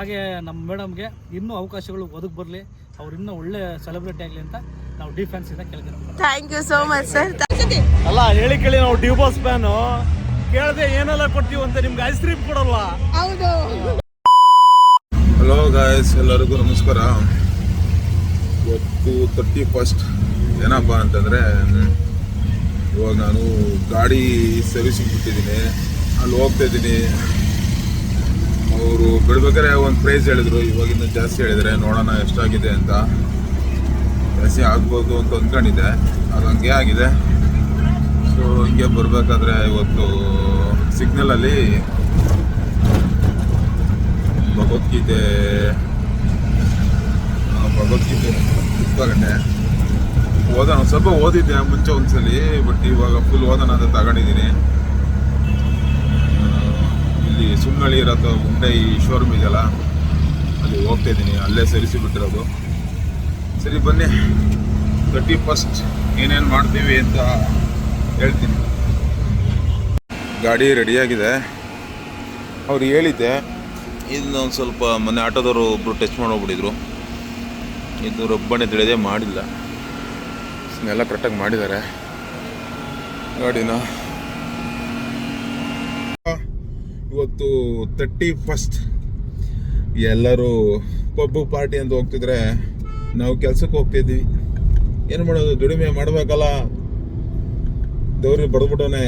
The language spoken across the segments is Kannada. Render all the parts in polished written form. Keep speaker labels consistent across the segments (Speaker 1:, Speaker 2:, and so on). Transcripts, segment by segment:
Speaker 1: ಹಾಗೆ ನಮ್ಮ ಮೇಡಮ್ಗೆ ಇನ್ನೂ ಅವಕಾಶಗಳು ಒದಗಿ ಬರಲಿ, ಅವ್ರು ಇನ್ನೂ ಒಳ್ಳೆ ಸೆಲೆಬ್ರಿಟಿ ಆಗಲಿ ಅಂತ ನಾವು ಡಿ ಫ್ಯಾನ್ಸ್ ಇಂದ ಕೇಳ್ತೀವಿ.
Speaker 2: Thank you so much sir.
Speaker 1: ಅಲ್ಲ ಹೇಳಿ ಕೇಳಿ, ನಾವು ಡಿ ಬಾಸ್ ಫ್ಯಾನು, ಕೇಳದೆ ಏನೆಲ್ಲ ಕೊಡ್ತೀವಿ ಅಂತ ನಿಮ್ಗೆ ಐಸ್ ಕ್ರೀಮ್ ಕೊಡಲ್ಲ.
Speaker 2: ಹೌದು.
Speaker 3: ಹಲೋ ಗಾಯ್ಸ್, ಎಲ್ಲರಿಗೂ ನಮಸ್ಕಾರ. ಇವತ್ತು 31st. ಏನಪ್ಪ ಅಂತಂದರೆ, ಇವಾಗ ನಾನು ಗಾಡಿ ಸರ್ವಿಸಿಂಗ್ ಬಿಟ್ಟಿದ್ದೀನಿ, ಅಲ್ಲಿ ಹೋಗ್ತಾ ಇದ್ದೀನಿ. ಅವರು ಬಿಡ್ಬೇಕಾದ್ರೆ ಒಂದು ಪ್ರೈಸ್ ಹೇಳಿದರು, ಇವಾಗಿನ್ನೂ ಜಾಸ್ತಿ ಹೇಳಿದರೆ ನೋಡೋಣ ಎಷ್ಟಾಗಿದೆ ಅಂತ. ಜಾಸ್ತಿ ಆಗ್ಬೋದು ಅಂತ ಅಂದ್ಕೊಂಡಿದ್ದೆ, ಅದು ಹಂಗೆ ಆಗಿದೆ. ಸೊ ಹಿಂಗೆ ಬರಬೇಕಾದ್ರೆ ಇವತ್ತು ಸಿಗ್ನಲಲ್ಲಿ ಭಗವದ್ಗೀತೆ ಪುಸ್ತಕನೇ ಓದೋಣ. ಸ್ವಲ್ಪ ಓದಿದ್ದೆ ಮುಂಚೆ ಒಂದ್ಸಲಿ, ಬಟ್ ಇವಾಗ ಫುಲ್ ಓದೋಣ ಅಂತ ತಗೊಂಡಿದ್ದೀನಿ. ಇಲ್ಲಿ ಸುಮ್ಮನಳ್ಳಿ ಇರೋ ಹುಂಡೈ ಶೋರೂಮ್ ಇದೆಯಲ್ಲ, ಅಲ್ಲಿ ಹೋಗ್ತಾ ಇದ್ದೀನಿ. ಅಲ್ಲೇ ಸರಿಸಿ ಬಿಟ್ಟಿರೋದು. ಸರಿ ಬನ್ನಿ, 31st ಏನೇನು ಮಾಡ್ತೀವಿ ಅಂತ ಹೇಳ್ತೀನಿ. ಗಾಡಿ ರೆಡಿಯಾಗಿದೆ. ಅವ್ರು ಹೇಳಿದ್ದೆ, ಇದನ್ನ ಒಂದು ಸ್ವಲ್ಪ ಮೊನ್ನೆ ಆಟೋದವರು ಒಬ್ಬರು ಟಚ್ ಮಾಡೋಗ್ಬಿಟ್ಟಿದ್ರು. ಇದು ರಬ್ಬಣೆ ತಿಳಿದೇ ಮಾಡಿಲ್ಲ, ಎಲ್ಲ ಕರೆಕ್ಟಾಗಿ ಮಾಡಿದ್ದಾರೆ ಗಾಡಿನ. ಇವತ್ತು 31st. ಎಲ್ಲರೂ ಪಬ್ಬು ಪಾರ್ಟಿ ಅಂತ ಹೋಗ್ತಿದ್ರೆ, ನಾವು ಕೆಲ್ಸಕ್ಕೆ ಹೋಗ್ತಿದ್ದೀವಿ. ಏನು ಮಾಡೋದು, ದುಡಿಮೆ ಮಾಡಬೇಕಲ್ಲ. ದೇವ್ರಿಗೆ ಬಡ್ದ್ಬಿಟ್ಟವನೆ.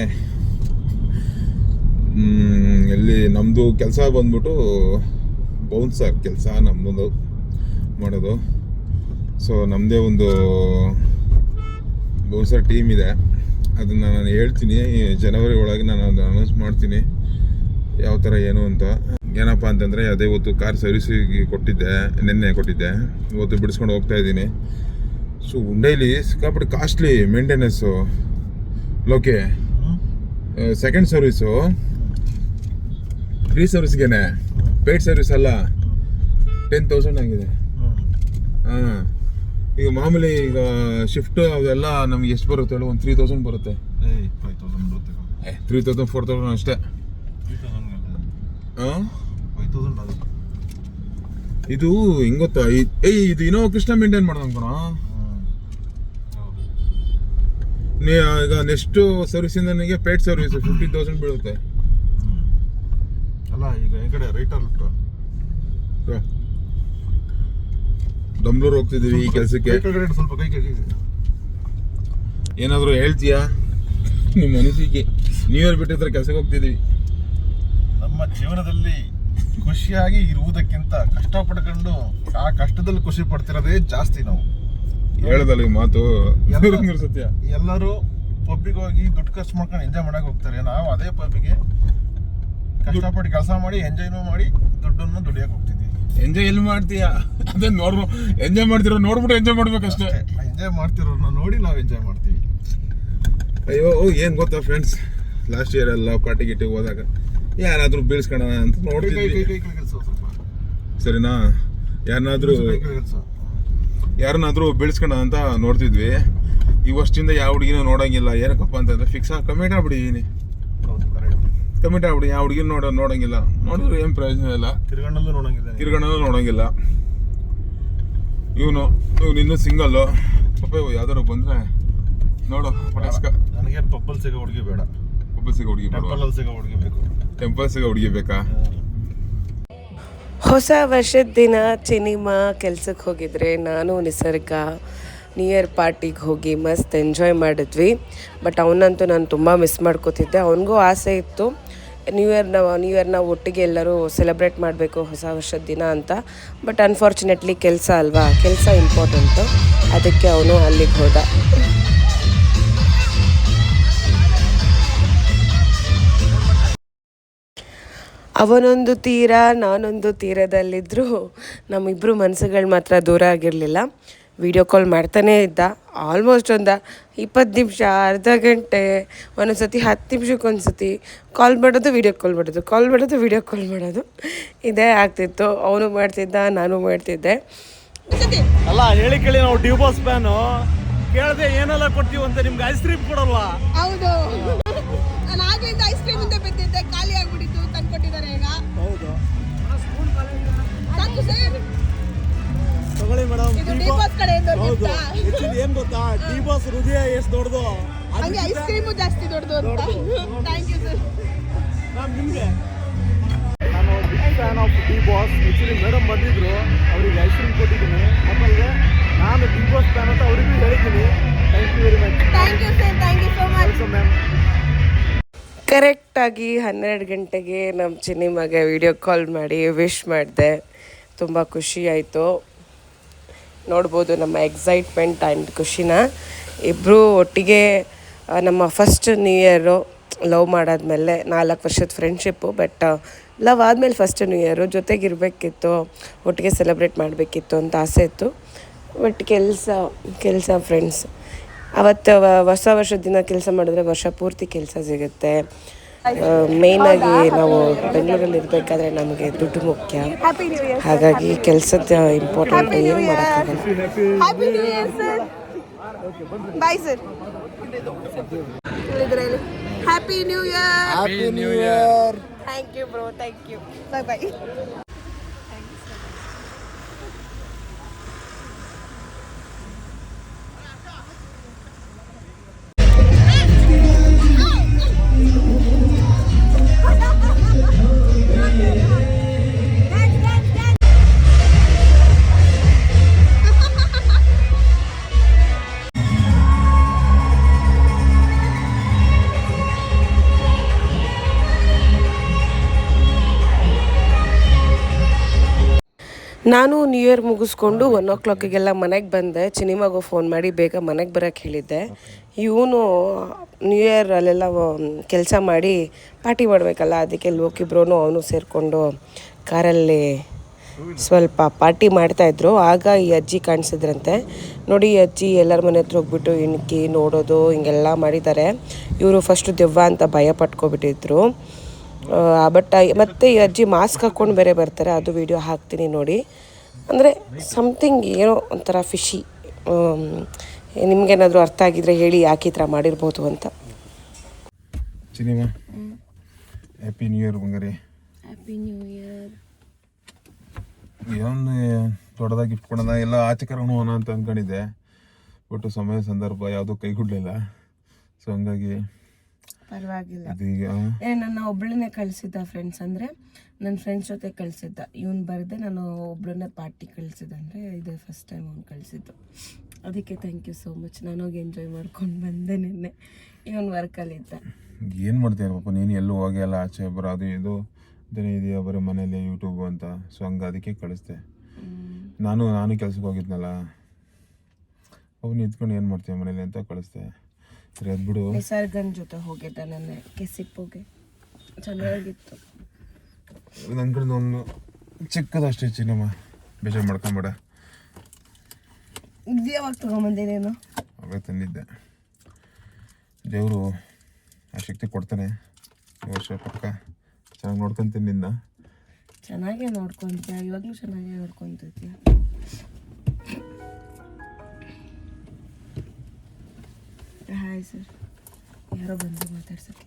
Speaker 3: ಎಲ್ಲಿ ನಮ್ಮದು ಕೆಲಸ ಬಂದ್ಬಿಟ್ಟು ಬೌನ್ಸರ್ ಕೆಲಸ ನಮ್ಮದು ಮಾಡೋದು. ಸೊ ನಮ್ಮದೇ ಒಂದು ಬೌನ್ಸರ್ ಟೀಮ್ ಇದೆ. ಅದನ್ನು ನಾನು ಹೇಳ್ತೀನಿ, ಜನವರಿ ಒಳಗೆ ನಾನು ಅದು ಅನೌನ್ಸ್ ಮಾಡ್ತೀನಿ ಯಾವ ಥರ ಏನು ಅಂತ. ಏನಪ್ಪ ಅಂತಂದರೆ, ಅದೇ ಇವತ್ತು ಕಾರ್ ಸರ್ವಿಸಿಗೆ ಕೊಟ್ಟಿದ್ದೆ, ನಿನ್ನೆ ಕೊಟ್ಟಿದ್ದೆ. ಇವತ್ತು ಬಿಡಿಸ್ಕೊಂಡು ಹೋಗ್ತಾ ಇದ್ದೀನಿ. ಸೊ ಹುಂಡೈಲಿ ಸಿಕ್ಕಾಪಟ್ಟೆ ಕಾಸ್ಟ್ಲಿ ಮೇಂಟೆನೆನ್ಸು. ಲೋಕೆ ಸೆಕೆಂಡ್ ಸರ್ವಿಸು ಫ್ರೀ ಸರ್ವಿಸ್ಗೇನೆ, ಪೇಯ್ಡ್ ಸರ್ವಿಸ್ ಅಲ್ಲ. 10,000 ಆಗಿದೆ. ಹಾಂ, ಈಗ ಮಾಮೂಲಿ ಈಗ ಶಿಫ್ಟು ಅವೆಲ್ಲ ನಮ್ಗೆ ಎಷ್ಟು ಬರುತ್ತೆ ಹೇಳು? ಒಂದು 3,000 ಬರುತ್ತೆ. 3,000 4,000 ಅಷ್ಟೇ. ಹಾಂ, ಇದು ಹಿಂಗೆ ಗೊತ್ತಾ, ಇದು ಇನ್ನೋ ಕೃಷ್ಣ ಮೇಂಟೈನ್ ಮಾಡೋಣ. ಈಗ ನೆಕ್ಸ್ಟ್ ಸರ್ವಿಸಿಂದ ನನಗೆ ಪೇಯ್ಡ್ ಸರ್ವಿಸ್ 50,000 ಬೀಳುತ್ತೆ.
Speaker 4: ಅಲ್ಲ ಈಗ ಈ ಕಡೆ ರೈಟರ್
Speaker 3: ಬೆಂಗಳೂರು ಹೋಗ್ತಿದ್ದೀವಿ ಈ ಕೆಲಸಕ್ಕೆ.
Speaker 4: ಸ್ವಲ್ಪ ಕೈ
Speaker 3: ಏನಾದರೂ ಹೇಳ್ತೀಯಾ ನಿಮ್ಮ ಮನಸ್ಸಿಗೆ? ನ್ಯೂ ಇಯರ್ ಬಿಟ್ಟಿದ್ರೆ ಕೆಲಸಕ್ಕೆ ಹೋಗ್ತಿದ್ದೀವಿ.
Speaker 4: ನಮ್ಮ ಜೀವನದಲ್ಲಿ ಖುಷಿಯಾಗಿ ಇರುವುದಕ್ಕಿಂತ ಕಷ್ಟಪಡ್ಕೊಂಡು ಆ ಕಷ್ಟದಲ್ಲಿ ಖುಷಿ ಪಡ್ತಿರೋದೇ ಜಾಸ್ತಿ. ನಾವು
Speaker 3: ಹೇಳದಲ್ಲ ಈ ಮಾತು ಸತ್ಯ.
Speaker 4: ಎಲ್ಲರೂ ಪಬ್ಬಿಗೆ ಹೋಗಿ ದುಡ್ಡು ಖರ್ಚು ಮಾಡ್ಕೊಂಡು ಎಂಜಾಯ್ ಮಾಡಕ್ಕೆ ಹೋಗ್ತಾರೆ. ನಾವು ಅದೇ ಪಬ್ಬಿಗೆ ಕಷ್ಟಪಟ್ಟು ಕೆಲಸ ಮಾಡಿ ಎಂಜಾಯ್ನೂ ಮಾಡಿ ದುಡ್ಡನ್ನು ದುಡಿಯಕ್ಕೆ ಹೋಗ್ತಿದ್ದೀವಿ.
Speaker 3: ಎಂಜಾಯ್ ಎಲ್ಲಿ ಮಾಡ್ತೀಯಾ? ಅದೇ ಎಂಜಾಯ್ ಮಾಡ್ತಿರೋ ನೋಡ್ಬಿಟ್ಟು ಎಂಜಾಯ್ ಮಾಡ್ಬೇಕಷ್ಟೇ.
Speaker 4: ಎಂಜಾಯ್ ಮಾಡ್ತಿರೋರ್ನ ನೋಡಿ ನಾವು ಎಂಜಾಯ್ ಮಾಡ್ತೀವಿ.
Speaker 3: ಅಯ್ಯೋ, ಏನು ಗೊತ್ತಾ ಫ್ರೆಂಡ್ಸ್, ಲಾಸ್ಟ್ ಇಯರ್ ಎಲ್ಲ ಪಾರ್ಟಿ ಗಿಟ್ಟಿಗೆ ಹೋದಾಗ ಯಾರಾದರೂ ಬೀಳ್ಸ್ಕೊಳ್ಳೋಣ ಅಂತ ನೋಡ್ತಿದ್ವಿ. ಸರಿನಾ? ಯಾರನ್ನಾದ್ರೂ ಬೀಳ್ಸ್ಕೊಳ್ಳೋಣ ಅಂತ ನೋಡ್ತಿದ್ವಿ. ಈ ವರ್ಷದಿಂದ ಯಾವ ಹುಡುಗಿನೂ ನೋಡೋಂಗಿಲ್ಲ. ಏನಕ್ಕಪ್ಪ ಅಂತಂದ್ರೆ ಫಿಕ್ಸ್ ಕಮಿಟ್ ಆಗ್ಬಿಟ್ಟಿದ್ದೀನಿ. ಕಮಿಟ್ ಆಗ್ಬಿಡಿ, ಯಾವ ಹುಡುಗಿನ ನೋಡೋಂಗಿಲ್ಲ. ನೋಡಿದ್ರೆ ಏನು ಪ್ರಯೋಜನ ಇಲ್ಲ. ತಿರ್ಗಣ್ಣಲ್ಲೂ ನೋಡೋಂಗಿಲ್ಲ. ಇವನು ಇನ್ನೂ ಸಿಂಗಲ್ಲು. ಪಾಪ ಯಾವ್ದಾರು ಬಂದರೆ ನೋಡು ಪಟಾಸ್ಕ.
Speaker 4: ನನಗೆ ಪಪ್ಪಲ್ ಸಿಗೋ ಹುಡುಗಿ ಬೇಡ.
Speaker 3: ಪಪ್ಪಲ್ ಸಿಗೋ ಹುಡುಗಿ ಬೇಡ, ಟೆಂಪಲ್ ಸಿಗೋ ಹುಡುಗಿ ಬೇಕಾ?
Speaker 2: ಹೊಸ ವರ್ಷದ ದಿನ ಸಿನಿಮಾ ಕೆಲ್ಸಕ್ಕೆ ಹೋಗಿದ್ರೆ ನಾನು ನಿಸರ್ಗ ನ್ಯೂ ಇಯರ್ ಪಾರ್ಟಿಗೆ ಹೋಗಿ ಮಸ್ತ್ ಎಂಜಾಯ್ ಮಾಡಿದ್ವಿ. ಬಟ್ ಅವನಂತೂ ನಾನು ತುಂಬ ಮಿಸ್ ಮಾಡ್ಕೋತಿದ್ದೆ. ಅವನಿಗೂ ಆಸೆ ಇತ್ತು ನ್ಯೂ ಇಯರ್ನ ಒಟ್ಟಿಗೆ ಎಲ್ಲರೂ ಸೆಲೆಬ್ರೇಟ್ ಮಾಡಬೇಕು ಹೊಸ ವರ್ಷದ ದಿನ ಅಂತ. ಬಟ್ ಅನ್ಫಾರ್ಚುನೇಟ್ಲಿ ಕೆಲಸ ಅಲ್ವಾ, ಕೆಲಸ ಇಂಪಾರ್ಟೆಂಟು. ಅದಕ್ಕೆ ಅವನು ಅಲ್ಲಿಗೆ ಹೋದ. ಅವನೊಂದು ತೀರ, ನಾನೊಂದು ತೀರದಲ್ಲಿದ್ದರೂ ನಮ್ಮಿಬ್ಬರು ಮನಸ್ಸುಗಳು ಮಾತ್ರ ದೂರ ಆಗಿರಲಿಲ್ಲ. ವಿಡಿಯೋ ಕಾಲ್ ಮಾಡ್ತಾನೇ ಇದ್ದ. ಆಲ್ಮೋಸ್ಟ್ ಒಂದು 20 ನಿಮಿಷ, ಅರ್ಧ ಗಂಟೆ, ಒಂದೊಂದು ಸತಿ 10 ನಿಮಿಷಕ್ಕೊಂದು ಸತಿ ಕಾಲ್ ಮಾಡೋದು, ವಿಡಿಯೋ ಕಾಲ್ ಮಾಡೋದು, ಕಾಲ್ ಮಾಡೋದು, ವಿಡಿಯೋ ಕಾಲ್ ಮಾಡೋದು, ಇದೇ ಆಗ್ತಿತ್ತು. ಅವನು ಮಾಡ್ತಿದ್ದ, ನಾನು ಮಾಡ್ತಿದ್ದೆ.
Speaker 1: ಅಲ್ಲ ಹೇಳಿ ಕೇಳಿ, ನಾವು ಡಿ ಬಾಸ್ ಫ್ಯಾನು, ಕೇಳದೆ ಏನೆಲ್ಲ ಕೊಡ್ತೀವಿ ಅಂತ ನಿಮ್ಗೆ ಐಸ್ ಕ್ರೀಮ್ ಕೊಡಲ್ಲ.
Speaker 2: ಹೌದು, ನಾನು ಆಗ್ಲಿಂದ ಐಸ್ ಕ್ರೀಮ್ ಅಂತ ಬಿದ್ದಿದ್ದೆ, ಖಾಲಿ ಆಗ್ಬಿಟ್ಟಿತ್ತು, ತಂದ್ಕೊಟ್ಟಿದ್ದಾರೆ ಈಗ.
Speaker 1: ಹೌದು,
Speaker 5: ತಗೊಳ್ಳಿ ಮೇಡಮ್.
Speaker 6: ಇದು ಡಿ-ಬಾಸ್ ಕಡೆಯಿಂದ
Speaker 5: ಹೌದು.
Speaker 6: ಗೊತ್ತಾ?
Speaker 5: ಆಕ್ಚುಲಿ ಏನ್ ಗೊತ್ತಾ, ಡಿ-ಬಾಸ್ ಹೃದಯ ಎಷ್ಟು ದೊಡ್ಡದು,
Speaker 6: ಹಂಗೆ ಐಸ್ ಕ್ರೀಮು ಜಾಸ್ತಿ ದೊಡ್ಡದು ಅಂತ. Thank you sir.
Speaker 5: ಮ್ಯಾಮ್ ನಿಮ್ಗೆ ನಾನು big fan of D Boss. Actually madam ಬಂದಿದ್ರು, ಅವ್ರಿಗೆ ಐಸ್ ಕ್ರೀಮ್ ಕೊಟ್ಟಿದ್ದೀನಿ. ಆಮೇಲೆ ನಾನು ಡಿ-ಬಾಸ್ ಫ್ಯಾನ್ ಅಂತ ಅವರಿಗೂ ಹೇಳಿದ್ದೀನಿ. Thank you very much.
Speaker 6: Thank you sir. Thank you so much.
Speaker 5: Also ma'am.
Speaker 2: ಕರೆಕ್ಟಾಗಿ 12 ಗಂಟೆಗೆ ನಮ್ಮ ಚಿನ್ನಿಮಗೆ ವಿಡಿಯೋ ಕಾಲ್ ಮಾಡಿ ವಿಶ್ ಮಾಡಿದೆ. ತುಂಬ ಖುಷಿ ಆಯಿತು. ನೋಡ್ಬೋದು ನಮ್ಮ ಎಕ್ಸೈಟ್ಮೆಂಟ್ ಆ್ಯಂಡ್ ಖುಷಿನ. ಇಬ್ಬರು ಒಟ್ಟಿಗೆ ನಮ್ಮ ಫಸ್ಟ್ ನ್ಯೂ ಇಯರು ಲವ್ ಮಾಡಾದ್ಮೇಲೆ 4 ವರ್ಷದ ಫ್ರೆಂಡ್ಶಿಪ್ಪು. ಬಟ್ ಲವ್ ಆದಮೇಲೆ ಫಸ್ಟ್ ನ್ಯೂ ಇಯರು ಜೊತೆಗಿರಬೇಕಿತ್ತು, ಒಟ್ಟಿಗೆ ಸೆಲೆಬ್ರೇಟ್ ಮಾಡಬೇಕಿತ್ತು ಅಂತ ಆಸೆ ಇತ್ತು. ಬಟ್ ಕೆಲಸ ಫ್ರೆಂಡ್ಸ್ ಅವತ್ತು ಹೊಸ ವರ್ಷದ ದಿನ ಕೆಲಸ ಮಾಡಿದ್ರೆ ವರ್ಷ ಪೂರ್ತಿ ಕೆಲಸ ಸಿಗುತ್ತೆ. ಮೇಯ್ನಾಗಿ ನಾವು ಬೆಂಗಳೂರಲ್ಲಿ ಇರಬೇಕಾದ್ರೆ ನಮಗೆ ದುಡ್ಡು ಮುಖ್ಯ.
Speaker 6: Happy new year.
Speaker 2: ಹಾಗಾಗಿ ಕೆಲಸದ ಇಂಪಾರ್ಟೆಂಟ್ ಏನು ಮಾಡೋಕ್ಕಾಗಲ್ಲ.
Speaker 6: Happy new year sir. Bye sir. Happy new year.
Speaker 5: Happy new year.
Speaker 6: Thank you bro. Thank you. Bye bye.
Speaker 2: ನಾನು ನ್ಯೂ ಇಯರ್ ಮುಗಿಸ್ಕೊಂಡು 1 o'clockಗೆಲ್ಲ ಮನೆಗೆ ಬಂದೆ. ಚಿನಿಮಾಗೂ ಫೋನ್ ಮಾಡಿ ಬೇಗ ಮನೆಗೆ ಬರೋಕ್ಕೆ ಹೇಳಿದ್ದೆ. ಇವನು ನ್ಯೂ ಇಯರ್ ಅಲ್ಲೆಲ್ಲ ಕೆಲಸ ಮಾಡಿ ಪಾರ್ಟಿ ಮಾಡಬೇಕಲ್ಲ, ಅದಕ್ಕೆ ಲೋಕಿಬ್ರು ಅವನು ಸೇರಿಕೊಂಡು ಕಾರಲ್ಲಿ ಸ್ವಲ್ಪ ಪಾರ್ಟಿ ಮಾಡ್ತಾಯಿದ್ರು. ಆಗ ಈ ಅಜ್ಜಿ ಕಾಣಿಸಿದ್ರಂತೆ. ನೋಡಿ ಈ ಅಜ್ಜಿ ಎಲ್ಲರ ಮನೆ ಹತ್ರ ಹೋಗ್ಬಿಟ್ಟು ಇಣ್ಕಿ ನೋಡೋದು ಹಿಂಗೆಲ್ಲ ಮಾಡಿದ್ದಾರೆ. ಇವರು ಫಸ್ಟು ದೆವ್ವ ಅಂತ ಭಯ ಪಟ್ಕೊಬಿಟ್ಟಿದ್ರು. ಬಟ್ ಮತ್ತು ಈ ಅಜ್ಜಿ ಮಾಸ್ಕ್ ಹಾಕ್ಕೊಂಡು ಬೇರೆ ಬರ್ತಾರೆ. ಅದು ವಿಡಿಯೋ ಹಾಕ್ತೀನಿ ನೋಡಿ. ಅಂದರೆ ಸಮಥಿಂಗ್ ಏನೋ ಒಂಥರ ಫಿಶಿ. ನಿಮ್ಗೇನಾದರೂ ಅರ್ಥ ಆಗಿದ್ರೆ ಹೇಳಿ ಯಾಕೆ ಈ ಥರ ಮಾಡಿರ್ಬೋದು ಅಂತ.
Speaker 3: ಚಿನಿಮಾ ಹ್ಯಾಪಿ ನ್ಯೂ ಇಯರ್ ಬಂಗಾರಿ.
Speaker 6: Happy new year.
Speaker 3: ಏನೊಂದು ದೊಡ್ಡದಾಗಿ ಗಿಫ್ಟ್ ಕೊಡೋಣ, ಎಲ್ಲ ಆಚೆ ಕರ್ಕೊಂಡು ಹೋಗೋಣ ಅಂತ ಅಂದ್ಕೊಂಡಿದ್ದೆ. ಬಟ್ ಸಮಯ ಸಂದರ್ಭ ಯಾವುದೂ ಕೈಗೂಡಲಿಲ್ಲ. ಸೊ ಹಂಗಾಗಿ
Speaker 2: ಪರವಾಗಿಲ್ಲ.
Speaker 3: ಅದೀಗ
Speaker 2: ನನ್ನ ಒಬ್ಬಳನ್ನೇ ಕಳಿಸಿದ್ದ ಫ್ರೆಂಡ್ಸ್, ಅಂದರೆ ನನ್ನ ಫ್ರೆಂಡ್ಸ್ ಜೊತೆ ಕಳಿಸಿದ್ದ. ಇವನು ಬರದೆ ನಾನು ಒಬ್ಬಳನ್ನೇ ಪಾರ್ಟಿ ಕಳಿಸಿದ್ದೆ. ಅಂದರೆ ಇದು ಫಸ್ಟ್ ಟೈಮ್ ಅವ್ನು ಕಳಿಸಿದ್ದು. ಅದಕ್ಕೆ ಥ್ಯಾಂಕ್ ಯು ಸೋ ಮಚ್. ನಾನು ಹೋಗಿ ಎಂಜಾಯ್ ಮಾಡ್ಕೊಂಡು ಬಂದೆ. ನಿನ್ನೆ ಇವನು ವರ್ಕಲ್ಲಿದ್ದ.
Speaker 3: ಏನು ಮಾಡ್ತೀಯ ಪಾಪ ನೀನು, ಎಲ್ಲೂ ಹೋಗಿ ಎಲ್ಲ ಆಚೆ ಬರೋದು ಇದು ಇದನ್ನೇ ಇದೆಯಾ ಬರೀ ಮನೇಲಿ ಯೂಟ್ಯೂಬು ಅಂತ. ಸೊ ಹಂಗೆ ಅದಕ್ಕೆ ಕಳಿಸ್ದೆ. ನಾನು ಕೆಲ್ಸಕ್ಕೆ ಹೋಗಿದ್ನಲ್ಲ, ಅವ್ನು ನಿಂತ್ಕೊಂಡು ಏನು ಮಾಡ್ತೀಯ ಮನೇಲಿ ಅಂತ ಕಳಿಸ್ದೆ. ಸರಿ ಅದು ಬಿಡು.
Speaker 2: ನಿಸರ್ಗನ್ ಜೊತೆ ಹೋಗಿದ್ದ ನೆನ್ನೆ ಕೆಸಿಪ್ಪುಗೆ. ಚೆನ್ನಾಗಿತ್ತು.
Speaker 3: ನನ್ನ ಕಡೆ ಒಂದು ಚಿಕ್ಕದಷ್ಟೇ ಚಿನ್ನಮ್ಮ, ಬೇಜಾರು ಮಾಡ್ಕೊಂಬೇಡ.
Speaker 2: ಇದು ಯಾವಾಗ ತೊಗೊಂಬಂದೇನೇನು?
Speaker 3: ಅವಾಗ ತಂದಿದ್ದೆ. ದೇವರು ಆ ಶಕ್ತಿ ಕೊಡ್ತಾನೆ ಈ ವರ್ಷ ಪಕ್ಕ. ಚೆನ್ನಾಗಿ ನೋಡ್ಕೊಂತೀನಿ ನಿನ್ನ.
Speaker 2: ಚೆನ್ನಾಗೇ ನೋಡ್ಕೊತೀಯ, ಇವಾಗಲೂ ಚೆನ್ನಾಗೇ ನೋಡ್ಕೊತೀಯ. Hi sir. ಯಾರೋ ಬಂದು ಮಾತಾಡ್ಸಕ್ಕೆ.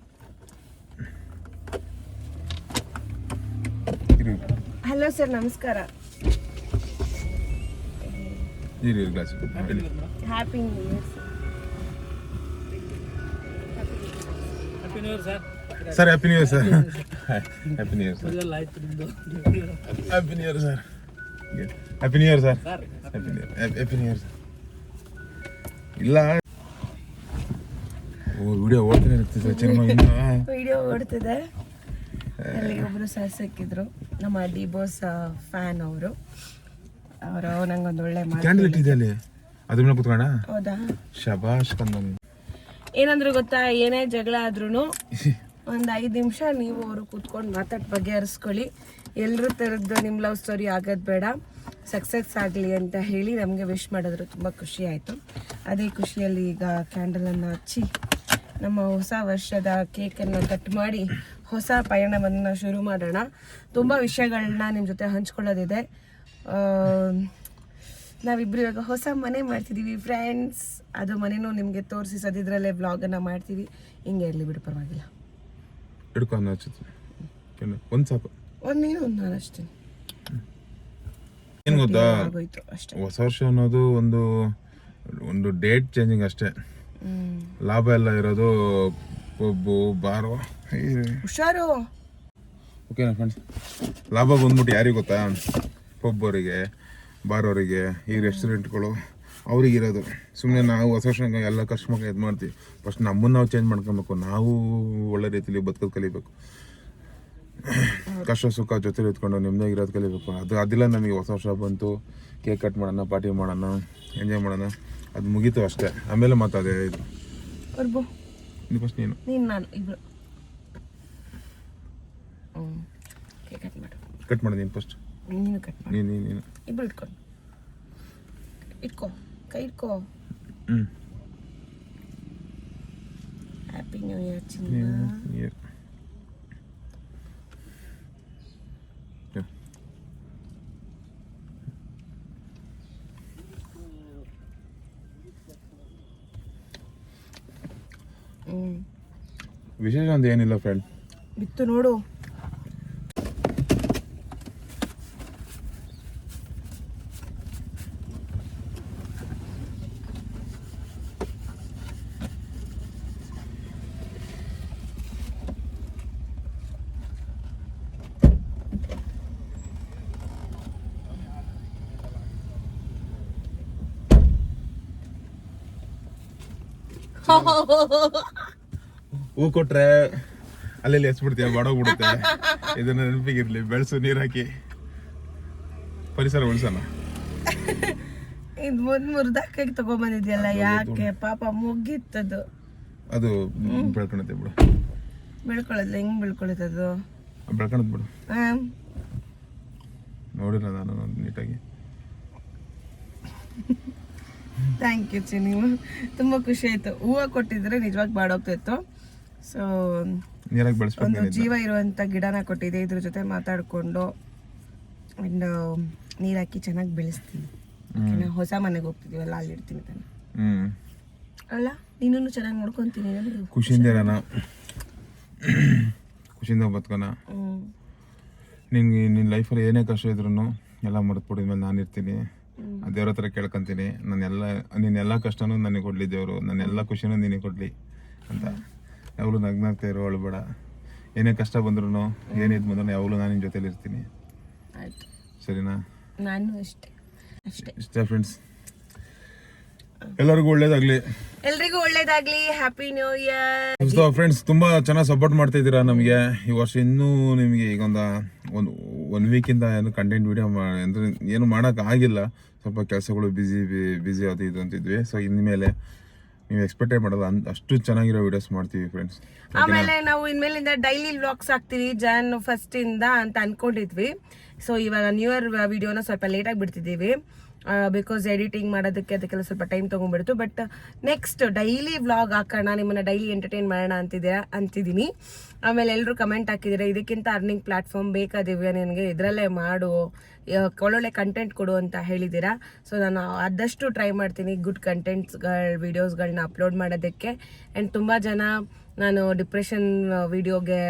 Speaker 2: ಹಲೋ ಸರ್, ನಮಸ್ಕಾರ. Happy new year
Speaker 1: happy new year sir.
Speaker 3: Sir happy new year sir. Happy new year sir.
Speaker 1: ಇದೆಲ್ಲ ಆಯ್ತು ನಿಮ್ಮದು.
Speaker 3: Happy new year sir. Happy new year sir. Happy new year. Happy new year sir. ಇಲ್ಲ ವಿಡಿಯೋ ಓಡ್ತಾನೆ ಇರ್ತಿದೆ ಚಿನ್ನ.
Speaker 2: ವಿಡಿಯೋ ಓಡ್ತಿದೆ. ಅಲ್ಲಿ ಒಬ್ಬರು ಸರ್ ಸಿಕ್ಕಿದ್ರು, ನಮ್ಮ ಡಿ-ಬಾಸ್ ಫ್ಯಾನ್ ಅವರು. ನಂಗೊಂದು ಒಳ್ಳೆ
Speaker 3: ಕ್ಯಾಂಡಲ್ ಇಟ್ಟಿದೆ ಅಲ್ಲಿ, ಅದ್ರ ಮೇಲೆ ಕುತ್ಕೋಣ.
Speaker 2: ಹೌದಾ?
Speaker 3: ಶಬಾಷ್ ಕಂದ.
Speaker 2: ಏನಂದ್ರೆ ಗೊತ್ತಾ, ಏನೇ ಜಗಳ ಆದ್ರೂ ಒಂದು 5 ನಿಮಿಷ ನೀವು ಅವರು ಕೂತ್ಕೊಂಡು ಮಾತಾಡಿ ಬಗೆಹರಿಸ್ಕೊಳ್ಳಿ. ಎಲ್ಲರೂ ಥರದ್ದು ನಿಮ್ಮ ಲವ್ ಸ್ಟೋರಿ ಆಗೋದು ಬೇಡ, ಸಕ್ಸಸ್ ಆಗಲಿ ಅಂತ ಹೇಳಿ ನಮಗೆ ವಿಶ್ ಮಾಡಿದ್ರು. ತುಂಬ ಖುಷಿ ಆಯಿತು. ಅದೇ ಖುಷಿಯಲ್ಲಿ ಈಗ ಕ್ಯಾಂಡಲನ್ನು ಹಚ್ಚಿ ನಮ್ಮ ಹೊಸ ವರ್ಷದ ಕೇಕನ್ನು ಕಟ್ ಮಾಡಿ ಹೊಸ ಪಯಣವನ್ನು ಶುರು ಮಾಡೋಣ. ತುಂಬ ವಿಷಯಗಳನ್ನ ನಿಮ್ಮ ಜೊತೆ ಹಂಚ್ಕೊಳ್ಳೋದಿದೆ. ನಾವಿಬ್ಬರು ಇವಾಗ ಹೊಸ ಮನೆ ಮಾಡ್ತಿದ್ದೀವಿ ಫ್ರೆಂಡ್ಸ್. ಅದು ಮನೆಯೂ ನಿಮಗೆ ತೋರಿಸಿ ಸದ್ಯದ್ರಲ್ಲೇ ವ್ಲಾಗನ್ನು ಮಾಡ್ತೀವಿ. ಹಿಂಗೆ ಇರಲಿ ಬಿಡು, ಪರವಾಗಿಲ್ಲ.
Speaker 3: ಹಿಡ್ಕೊಂಡು ಹಚ್ಚುತ್ತೆ ಒಂದು ಸಾಕು.
Speaker 2: ಒಂದು ನೀನು ಒಂದು ನಾನು ಅಷ್ಟೇ.
Speaker 3: ಗೊತ್ತಾ,
Speaker 2: ಆಗೋಯ್ತು ಅಷ್ಟೇ.
Speaker 3: ಹೊಸ ವರ್ಷ ಅನ್ನೋದು ಒಂದು ಡೇಟ್ ಚೇಂಜಿಂಗ್ ಅಷ್ಟೇ. ಲಾಭ ಎಲ್ಲ ಇರೋದು ಪಬ್ಬು ಬಾರು.
Speaker 2: ಹುಷಾರು.
Speaker 3: ಓಕೆನಾ ಫ್ರೆಂಡ್ಸ್, ಲಾಭ ಬಂದ್ಬಿಟ್ಟು ಯಾರಿಗೆ ಗೊತ್ತಾ, ಪಬ್ಬವರಿಗೆ, ಬಾರೋರಿಗೆ, ಈ ರೆಸ್ಟೋರೆಂಟ್ಗಳು ಅವ್ರಿಗಿರೋದು. ಸುಮ್ಮನೆ ನಾವು ಹೊಸ ವರ್ಷ ಎಲ್ಲ ಕಸ್ಟಮರ್ಗೆ ಇದು ಮಾಡ್ತೀವಿ. ಫಸ್ಟ್ ನಮ್ಮನ್ನು ನಾವು ಚೇಂಜ್ ಮಾಡ್ಕೊಬೇಕು, ನಾವು ಒಳ್ಳೆ ರೀತಿಲಿ ಬದುಕೋದು ಕಲಿಬೇಕು, ಕಷ್ಟ ಸುಖ ಜೊತೆ ಇದ್ಕೊಂಡು ನಿಮ್ಮದಾಗಿರೋದು ಕಲಿಬೇಕು. ಅದಿಲ್ಲ ನಮಗೆ ಹೊಸ ವರ್ಷ ಬಂತು, ಕೇಕ್ ಕಟ್ ಮಾಡೋಣ, ಪಾರ್ಟಿ ಮಾಡೋಣ, ಎಂಜಾಯ್ ಮಾಡೋಣ, ಅದು ಮುಗೀತು ಅಷ್ಟೇ. ಆಮೇಲೆ ಮಾತಾದೆ ಇದು ಫಸ್ಟ್ ನೀನು
Speaker 2: ನಾನು ಇಬ್ರು
Speaker 3: ಕಟ್ ಮಾಡು. ನೀನು ಫಸ್ಟ್
Speaker 2: ನೀನು ಕಟ್ ಮಾಡಿ.
Speaker 3: ನೀನು
Speaker 2: ಇಬ್ರು ಇಟ್ಕೊ ಕೈ ಇಟ್ಕೊ. ಹ್ಯಾಪಿ ನ್ಯೂ ಇಯರ್ ಚಿನ್ನ.
Speaker 3: ವಿಶೇಷ ಅಂತ ಏನಿಲ್ಲ ಫ್ರೆಂಡ್,
Speaker 2: ಬಿತ್ತು ನೋಡು.
Speaker 3: ಹೂ ಕೊಟ್ರೆ ಅಲ್ಲೆಲ್ಲಿ ಎಸ್ಬಿಡ್ತೀಯ, ಬಾಡೋಗ್ಬಿಡುತ್ತೆ. ಇದನ್ನ ನೆನಪಿಗಿರ್ಲಿ, ಬೆಳೆಸು, ನೀರು ಹಾಕಿ ಪರಿಸರ ಉಳಿಸೋಣ.
Speaker 2: ಇದು ಮುರಿದಾಕಾಗಿ ತಗೊಂಬಂದಿದ್ಯಲ್ಲ, ಯಾಕೆ ಪಾಪ ಮುಗಿತ್ತದು.
Speaker 3: ಅದು ಬೆಳ್ಕೊಳತ್ತೆ ಬಿಡು.
Speaker 2: ಬೆಳ್ಕೊಳ್ಳೋದು ಹೆಂಗ್ ಬೆಳ್ಕೊಳ್ಳುತ್ತದು?
Speaker 3: ಬೆಳ್ಕೊಳತ್ ಬಿಡು. ನೋಡಿಲ್ಲ ನಾನು ನೀಟಾಗಿ.
Speaker 2: ಥ್ಯಾಂಕ್ ಯು ಚಿನ್ನಿ, ತುಂಬ ಖುಷಿ ಆಯಿತು. ಹೂವು ಕೊಟ್ಟಿದ್ರೆ ನಿಜವಾಗಿ ಬಾಡೋಗ್ತಿತ್ತು. ಸೊ
Speaker 3: ನೀರಾಗಿ ಬೆಳೆಸ್ಬೇಕು.
Speaker 2: ಒಂದು ಜೀವ ಇರುವಂಥ ಗಿಡನ ಕೊಟ್ಟಿದೆ, ಇದ್ರ ಜೊತೆ ಮಾತಾಡಿಕೊಂಡು ಆ್ಯಂಡ್ ನೀರು ಹಾಕಿ ಚೆನ್ನಾಗಿ ಬೆಳೆಸ್ತೀನಿ. ನಾವು ಹೊಸ ಮನೆಗೆ ಹೋಗ್ತಿದ್ದೀವಲ್ಲ, ಅಲ್ಲಿ ಇಡ್ತೀನಿ ತಾನೆ. ಅಲ್ಲ, ನೀನು ಚೆನ್ನಾಗಿ ನೋಡ್ಕೊತೀನಿ.
Speaker 3: ಖುಷಿಯಿಂದ ಇರೋಣ, ಖುಷಿಯಿಂದ ಬದುಕೋಣ. ನಿನ್ಗೆ ನಿನ್ನ ಲೈಫಲ್ಲಿ ಏನೇ ಕಷ್ಟ ಇದ್ರೂ ಎಲ್ಲ ಮರೆತುಬಿಡಿದ್ಮೇಲೆ ನಾನು ಇರ್ತೀನಿ. ದೇವ್ರ ಹತ್ರ ಕೇಳ್ಕೊಂತೀನಿ, ನಿನ್ನೆಲ್ಲ ಕಷ್ಟನೂ ನನಗೆ ಕೊಡಲಿ ದೇವರು, ನನ್ನೆಲ್ಲ ಖುಷಿನೂ ನಿನಗೆ ಕೊಡಲಿ ಅಂತ. ಯಾವಾಗಲೂ ನಗ್ನಾಗ್ತಾ ಇರೋ, ಅಳ್ಬೇಡ. ಏನೇ ಕಷ್ಟ ಬಂದ್ರೂ, ಏನಿದ್ ಬಂದ್ರೂ ಯಾವಾಗಲೂ ನಾನು ನಿನ್ನ ಜೊತೆಲಿ ಇರ್ತೀನಿ.
Speaker 2: ಆಯಿತು,
Speaker 3: ಸರಿನಾ?
Speaker 2: ನಾನು ಅಷ್ಟೇ.
Speaker 3: ಇಷ್ಟ ಫ್ರೆಂಡ್ಸ್, ಎಲ್ಲರಿಗೂ ಒಳ್ಳೇದಾಗಲಿ,
Speaker 2: ಎಲ್ರಿಗೂ ಒಳ್ಳೇದಾಗಲಿ. Happy new year
Speaker 3: friends. ತುಂಬ ಚೆನ್ನಾಗಿ ಸಪೋರ್ಟ್ ಮಾಡ್ತಾ ಇದ್ದೀರಾ ನಮಗೆ ಈ ವರ್ಷ. ಇನ್ನೂ ನಿಮಗೆ ಈಗ ಒನ್ ವೀಕಿಂದ ಏನು ಕಂಟೆಂಟ್ ವಿಡಿಯೋ ಅಂದರೆ ಏನು ಮಾಡೋಕ್ಕಾಗಿಲ್ಲ, ಸ್ವಲ್ಪ ಕೆಲಸಗಳು ಬ್ಯುಸಿ ಅದು ಇದು ಅಂತಿದ್ವಿ. ಸೊ ಇನ್ಮೇಲೆ ನೀವು ಎಕ್ಸ್ಪೆಕ್ಟೇ ಮಾಡೋದು ಅಷ್ಟು ಚೆನ್ನಾಗಿರೋ ವಿಡಿಯೋಸ್ ಮಾಡ್ತೀವಿ ಫ್ರೆಂಡ್ಸ್.
Speaker 2: ಆಮೇಲೆ ನಾವು ಇನ್ಮೇಲಿಂದ ಡೈಲಿ ವ್ಲಾಗ್ಸ್ ಹಾಕ್ತೀವಿ Jan 1st ಅಂತ ಅನ್ಕೊಂಡಿದ್ವಿ. ಸೊ ಇವಾಗ ನ್ಯೂ ಇಯರ್ ವಿಡಿಯೋನ ಸ್ವಲ್ಪ ಲೇಟಾಗಿ ಬಿಡ್ತಿದ್ದೀವಿ, ಬಿಕಾಸ್ ಎಡಿಟಿಂಗ್ ಮಾಡೋದಕ್ಕೆ ಅದಕ್ಕೆಲ್ಲ ಸ್ವಲ್ಪ ಟೈಮ್ ತೊಗೊಂಡ್ಬಿಡ್ತು. ಬಟ್ ನೆಕ್ಸ್ಟ್ ಡೈಲಿ ವ್ಲಾಗ್ ಹಾಕೋಣ, ನಿಮ್ಮನ್ನು ಡೈಲಿ ಎಂಟರ್ಟೈನ್ ಮಾಡೋಣ ಅಂತಿದ್ದೀನಿ. ಆಮೇಲೆ ಎಲ್ಲರೂ ಕಮೆಂಟ್ ಹಾಕಿದ್ದೀರಾ, ಇದಕ್ಕಿಂತ ಅರ್ನಿಂಗ್ ಪ್ಲಾಟ್ಫಾರ್ಮ್ ಬೇಕಾ ದಿವ್ಯಾ ನಿನಗೆ, ಇದರಲ್ಲೇ ಮಾಡು, ಒಳ್ಳೊಳ್ಳೆ ಕಂಟೆಂಟ್ ಕೊಡು ಅಂತ ಹೇಳಿದ್ದೀರಾ. ಸೊ ನಾನು ಆದಷ್ಟು ಟ್ರೈ ಮಾಡ್ತೀನಿ ಗುಡ್ ವೀಡಿಯೋಸ್ಗಳನ್ನ ಅಪ್ಲೋಡ್ ಮಾಡೋದಕ್ಕೆ. ಆ್ಯಂಡ್ ತುಂಬ ಜನ ನಾನು ಡಿಪ್ರೆಷನ್ ವಿಡಿಯೋಗೆ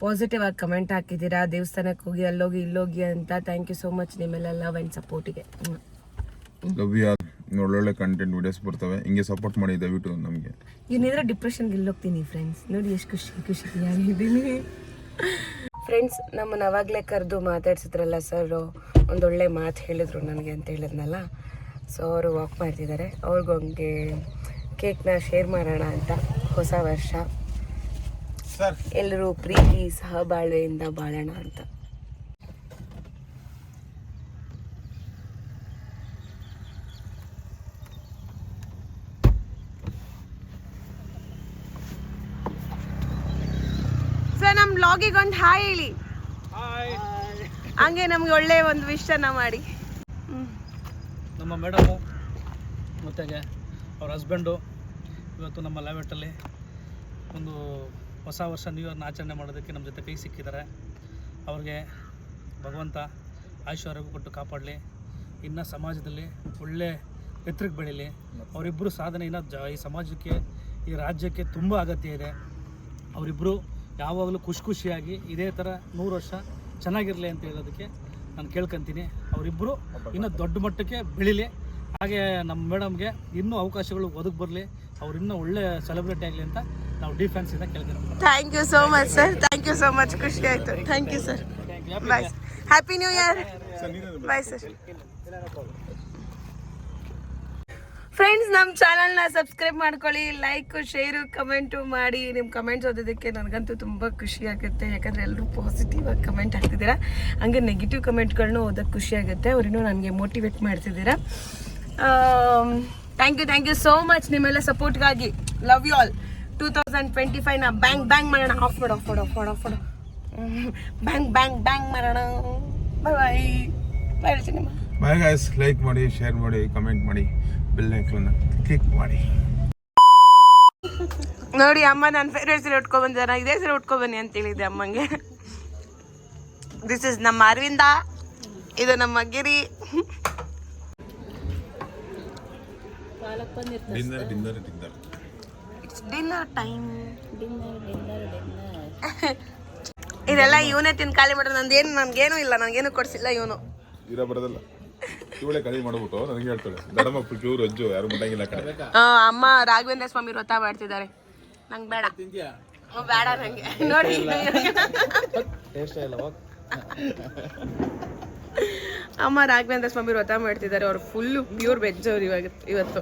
Speaker 2: ಪಾಸಿಟಿವ್ ಆಗಿ ಕಮೆಂಟ್ ಹಾಕಿದ್ದೀರಾ, ದೇವಸ್ಥಾನಕ್ಕೆ ಹೋಗಿ ಅಲ್ಲೋಗಿ ಇಲ್ಲೋಗಿ ಅಂತ. ಥ್ಯಾಂಕ್ ಯು ಸೋ ಮಚ್ ನಿಮ್ಮೆಲ್ಲ ಲವ್ ಆ್ಯಂಡ್ ಸಪೋರ್ಟಿಗೆ.
Speaker 3: ಒಳ್ಳೊಳ್ಳೆ ಕಂಟೆಂಟ್ ವಿಡಿಯೋಸ್ ಬರ್ತವೆ, ಹಿಂಗೆ ಸಪೋರ್ಟ್ ಮಾಡಿ ದಯವಿಟ್ಟು ನಮಗೆ.
Speaker 2: ಏನಿದ್ರೆ ಡಿಪ್ರೆಷನ್ಗೆ ಇಲ್ಲೋಗ್ತೀನಿ ಫ್ರೆಂಡ್ಸ್. ನೋಡಿ ಎಷ್ಟು ಖುಷಿಯಾಗಿದ್ದೀನಿ ಫ್ರೆಂಡ್ಸ್. ನಮ್ಮನ್ನು ಅವಾಗಲೇ ಕರೆದು ಮಾತಾಡ್ಸಿದ್ರಲ್ಲ ಸರ್, ಒಂದೊಳ್ಳೆ ಮಾತು ಹೇಳಿದ್ರು ನನಗೆ ಅಂತ ಹೇಳಿದ್ನಲ್ಲ. ಸೊ ಅವರು ವಾಕ್ ಮಾಡ್ತಿದ್ದಾರೆ, ಅವ್ರಿಗೂ ಹಂಗೆ ಕೇಕ್ನ ಶೇರ್ ಮಾಡೋಣ ಅಂತ. ಹೊಸ ವರ್ಷ ಎಲ್ಲರೂ ಪ್ರೀತಿ ಸಹಬಾಳ್ವೆಯಿಂದ ಬಾಳೋಣ ಅಂತ. ಸರ್ ನಮ್ಮ ಬ್ಲಾಗಿಗೆ ಒಂದು ಹಾಯ್ ಹೇಳಿ, ಹಂಗೆ ನಮ್ಗೆ ಒಳ್ಳೆ ಒಂದು ವಿಷಯನ ಮಾಡಿ.
Speaker 1: ನಮ್ಮ ಮೇಡಮು ಮತ್ತು ಅವ್ರ ಹಸ್ಬೆಂಡು ಇವತ್ತು ನಮ್ಮ ಲ್ಯಾವೆಟಲ್ಲಿ ಒಂದು ಹೊಸ ವರ್ಷ ನ್ಯೂ ಇಯರ್ನ ಆಚರಣೆ ಮಾಡೋದಕ್ಕೆ ನಮ್ಮ ಜೊತೆ ಕೈ ಸಿಕ್ಕಿದ್ದಾರೆ. ಅವ್ರಿಗೆ ಭಗವಂತ ಆಯುಷ್ಯ ಕೊಟ್ಟು ಕಾಪಾಡಲಿ, ಇನ್ನು ಸಮಾಜದಲ್ಲಿ ಒಳ್ಳೆ ಎತ್ತರಕ್ಕೆ ಬೆಳೀಲಿ. ಅವರಿಬ್ಬರು ಸಾಧನೆ ಇನ್ನೂ ಈ ಸಮಾಜಕ್ಕೆ, ಈ ರಾಜ್ಯಕ್ಕೆ ತುಂಬ ಅಗತ್ಯ ಇದೆ. ಅವರಿಬ್ಬರು ಯಾವಾಗಲೂ ಖುಷಿಯಾಗಿ ಇದೇ ಥರ 100 ವರ್ಷ ಚೆನ್ನಾಗಿರಲಿ ಅಂತ ಹೇಳೋದಕ್ಕೆ ನಾನು ಕೇಳ್ಕೊತೀನಿ. ಅವರಿಬ್ಬರು ಇನ್ನೂ ದೊಡ್ಡ ಮಟ್ಟಕ್ಕೆ ಬೆಳೀಲಿ. ಹಾಗೆ ನಮ್ಮ ಮೇಡಮ್ಗೆ ಇನ್ನೂ ಅವಕಾಶಗಳು ಒದಗಿ ಬರಲಿ, ಅವ್ರು ಇನ್ನೂ ಒಳ್ಳೆ ಸೆಲೆಬ್ರಿಟಿ ಆಗಲಿ ಅಂತ ನಾವು ಡಿಫೆನ್ಸಿಂದ ಕೇಳ್ತೀವಿ.
Speaker 2: Thank you so much sir, thank you so much, ಖುಷಿ ಆಯಿತು. Thank you sir, bye, happy new year, bye sir. Friends, ನಮ್ಮ ಚಾನಲ್ನ ಸಬ್ಸ್ಕ್ರೈಬ್ ಮಾಡ್ಕೊಳ್ಳಿ, ಲೈಕ್, ಶೇರು, ಕಮೆಂಟು ಮಾಡಿ. ನಿಮ್ಮ ಕಮೆಂಟ್ಸ್ ಓದೋದಕ್ಕೆ ನನಗಂತೂ ತುಂಬ ಖುಷಿ ಆಗುತ್ತೆ, ಯಾಕಂದರೆ ಎಲ್ಲರೂ ಪಾಸಿಟಿವ್ ಆಗಿ ಕಮೆಂಟ್ ಹಾಕ್ತಿದ್ದೀರಾ. ಹಂಗೆ ನೆಗೆಟಿವ್ ಕಮೆಂಟ್ಗಳನ್ನೂ ಓದೋಕ್ಕೆ ಖುಷಿ ಆಗುತ್ತೆ, ಅವರಿನ್ನೂ ನನಗೆ ಮೋಟಿವೇಟ್ ಮಾಡ್ತಿದ್ದೀರಾ. ಥ್ಯಾಂಕ್ ಯು ಸೋ ಮಚ್ ನಿಮ್ಮೆಲ್ಲ ಸಪೋರ್ಟ್ಗಾಗಿ. Love you all. 2025ನ ಬ್ಯಾಂಗ್ ಮಾಡೋಣ. ಆಫ್ ಮಾಡು ಬ್ಯಾಂಗ್ ಮಾಡೋಣ. ಬಾಯ್ ಸಿನಿಮಾ.
Speaker 3: ಬಾಯ್ ಗಾಯ್ಸ್, ಲೈಕ್ ಮಾಡಿ, ಶೇರ್ ಮಾಡಿ, ಕಮೆಂಟ್ ಮಾಡಿ, ಬೆಲ್ ಐಕಾನ್ನ ಕ್ಲಿಕ್ ಮಾಡಿ.
Speaker 2: ನೋಡಿ ಅಮ್ಮ ನನ್ನ ಫೇವ್ರೇಟ್ ಸೀರೆ ಉಟ್ಕೊಬಂದಿದ್ದಾರೆ, ಇದೇ ಸೀರೆ ಉಟ್ಕೊಬನ್ನಿ ಅಂತ ಹೇಳಿದ್ದೆ ಅಮ್ಮಂಗೆ. ದಿಸ್ ಇಸ್ ನಮ್ಮ ಅರವಿಂದ, ಇದು ನಮ್ಮ ಗಿರಿ. Dinner time. ಇದೆಲ್ಲ ಇವನೇ ತಿನ್ ಖಾಲಿ ಮಾಡೋದು. ನನ್ಗೇನು ಇಲ್ಲ, ನನಗೇನು ಕೊಡ್ಸಿಲ್ಲ ಇವನು.
Speaker 3: ಇರೋ ಬರೋದಲ್ಲ, ಇವಳೆ ಕಡಿಮೆ ಮಾಡ್ಬಿಟ್ಟು ನನಗೆ ಹೇಳ್ತಾಳೆ, ದಡಮ್ಮ ಪ್ಯೂರ್ ಅಜ್ಜು, ಯಾರು ಮುಟ್ಟಂಗಿಲ್ಲ ಕಡೆ.
Speaker 2: ಅಮ್ಮ ರಾಘವೇಂದ್ರ ಸ್ವಾಮಿ ವ್ರತ ಮಾಡ್ತಿದ್ದಾರೆ, ನಂಗೆ ಬೇಡ ಬೇಡ ನಂಗೆ. ನೋಡಿ ಅಮ್ಮ ರಾಘವೇಂದ್ರ ಸ್ವಾಮಿ ವ್ರತ ಮಾಡ್ತಿದ್ದಾರೆ, ಅವ್ರು ಫುಲ್ಲು ಪ್ಯೂರ್ ವೆಜ್ ಅವ್ರು ಇವತ್ತು.